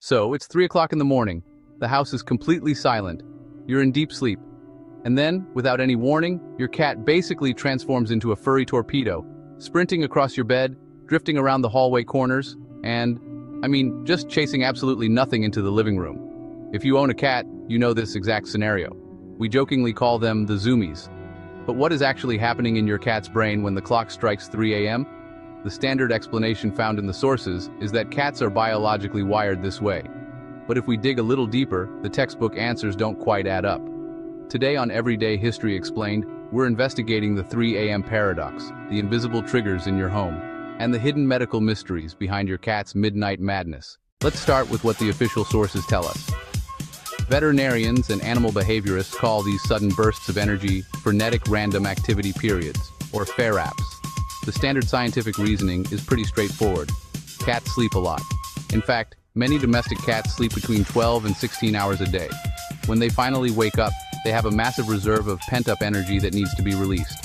So, it's 3 o'clock in the morning. The house is completely silent. You're in deep sleep. And then, without any warning, your cat basically transforms into a furry torpedo, sprinting across your bed, drifting around the hallway corners, and, just chasing absolutely nothing into the living room. If you own a cat, you know this exact scenario. We jokingly call them the zoomies. But what is actually happening in your cat's brain when the clock strikes 3 a.m.? The standard explanation found in the sources is that cats are biologically wired this way. But if we dig a little deeper, the textbook answers don't quite add up. Today on Everyday History Explained, we're investigating the 3 a.m. paradox, the invisible triggers in your home, and the hidden medical mysteries behind your cat's midnight madness. Let's start with what the official sources tell us. Veterinarians and animal behaviorists call these sudden bursts of energy frenetic random activity periods, or FRAPs. The standard scientific reasoning is pretty straightforward. Cats sleep a lot. In fact, many domestic cats sleep between 12 and 16 hours a day. When they finally wake up, they have a massive reserve of pent-up energy that needs to be released.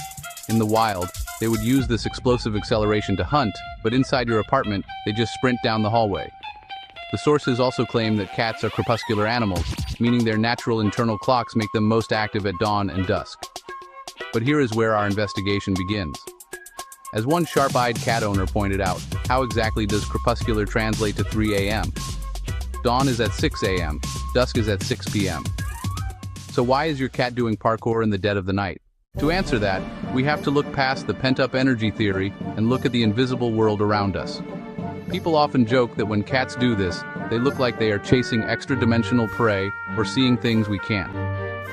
In the wild, they would use this explosive acceleration to hunt, but inside your apartment, they just sprint down the hallway. The sources also claim that cats are crepuscular animals, meaning their natural internal clocks make them most active at dawn and dusk. But here is where our investigation begins. As one sharp-eyed cat owner pointed out, how exactly does crepuscular translate to 3 a.m.? Dawn is at 6 a.m., dusk is at 6 p.m. So why is your cat doing parkour in the dead of the night? To answer that, we have to look past the pent-up energy theory and look at the invisible world around us. People often joke that when cats do this, they look like they are chasing extra-dimensional prey or seeing things we can't.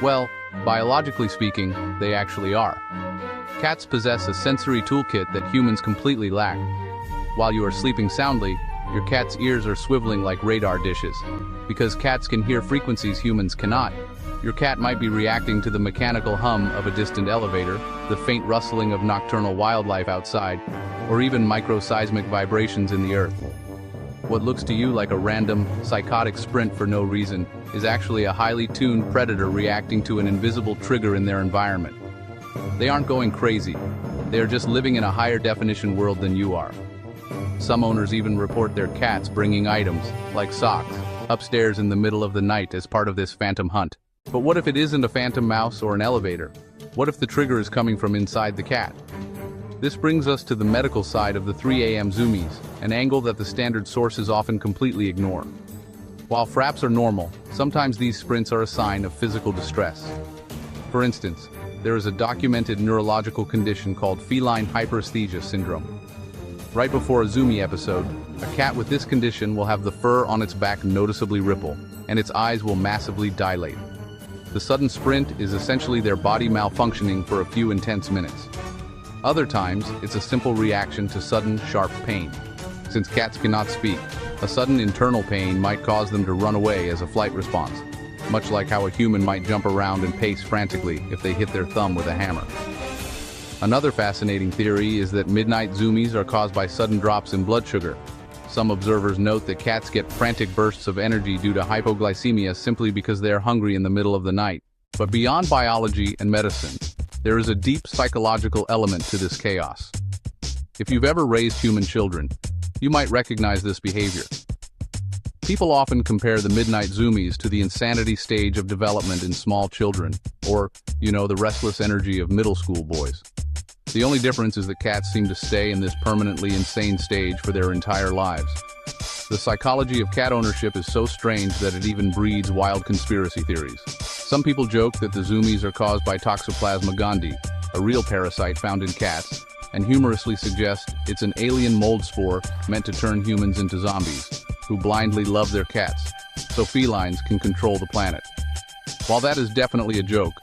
Well, biologically speaking, they actually are. Cats possess a sensory toolkit that humans completely lack. While you are sleeping soundly, your cat's ears are swiveling like radar dishes. Because cats can hear frequencies humans cannot, your cat might be reacting to the mechanical hum of a distant elevator, the faint rustling of nocturnal wildlife outside, or even microseismic vibrations in the earth. What looks to you like a random, psychotic sprint for no reason is actually a highly tuned predator reacting to an invisible trigger in their environment. They aren't going crazy. They are just living in a higher definition world than you are. Some owners even report their cats bringing items, like socks, upstairs in the middle of the night as part of this phantom hunt. But what if it isn't a phantom mouse or an elevator? What if the trigger is coming from inside the cat? This brings us to the medical side of the 3 a.m. zoomies, an angle that the standard sources often completely ignore. While FRAPs are normal, sometimes these sprints are a sign of physical distress. For instance, there is a documented neurological condition called Feline Hyperesthesia Syndrome. Right before a zoomie episode, a cat with this condition will have the fur on its back noticeably ripple, and its eyes will massively dilate. The sudden sprint is essentially their body malfunctioning for a few intense minutes. Other times, it's a simple reaction to sudden, sharp pain. Since cats cannot speak, a sudden internal pain might cause them to run away as a flight response, much like how a human might jump around and pace frantically if they hit their thumb with a hammer. Another fascinating theory is that midnight zoomies are caused by sudden drops in blood sugar. Some observers note that cats get frantic bursts of energy due to hypoglycemia simply because they are hungry in the middle of the night. But beyond biology and medicine, there is a deep psychological element to this chaos. If you've ever raised human children, you might recognize this behavior. People often compare the midnight zoomies to the insanity stage of development in small children, or, the restless energy of middle school boys. The only difference is that cats seem to stay in this permanently insane stage for their entire lives. The psychology of cat ownership is so strange that it even breeds wild conspiracy theories. Some people joke that the zoomies are caused by Toxoplasma gondii, a real parasite found in cats, and humorously suggest it's an alien mold spore meant to turn humans into zombies, who blindly love their cats, so felines can control the planet. While that is definitely a joke,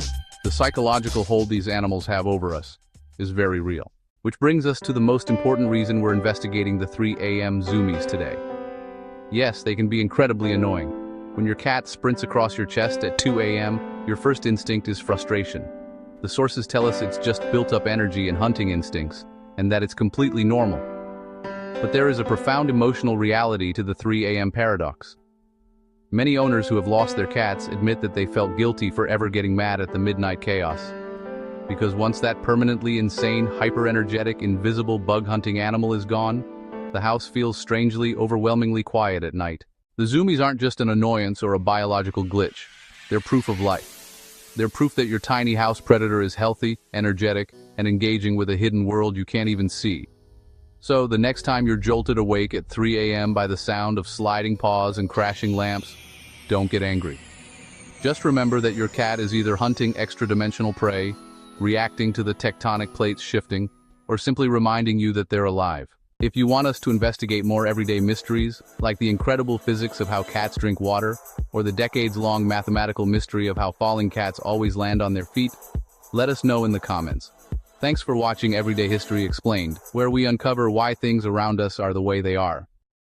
the psychological hold these animals have over us is very real. Which brings us to the most important reason we're investigating the 3 a.m. zoomies today. Yes, they can be incredibly annoying. When your cat sprints across your chest at 2 a.m., your first instinct is frustration. The sources tell us it's just built-up energy and hunting instincts, and that it's completely normal. But there is a profound emotional reality to the 3 a.m. paradox. Many owners who have lost their cats admit that they felt guilty for ever getting mad at the midnight chaos. Because once that permanently insane, hyper-energetic, invisible bug-hunting animal is gone, the house feels strangely, overwhelmingly quiet at night. The zoomies aren't just an annoyance or a biological glitch. They're proof of life. They're proof that your tiny house predator is healthy, energetic, and engaging with a hidden world you can't even see. So, the next time you're jolted awake at 3 a.m. by the sound of sliding paws and crashing lamps, don't get angry. Just remember that your cat is either hunting extra-dimensional prey, reacting to the tectonic plates shifting, or simply reminding you that they're alive. If you want us to investigate more everyday mysteries, like the incredible physics of how cats drink water, or the decades-long mathematical mystery of how falling cats always land on their feet, let us know in the comments. Thanks for watching Everyday History Explained, where we uncover why things around us are the way they are.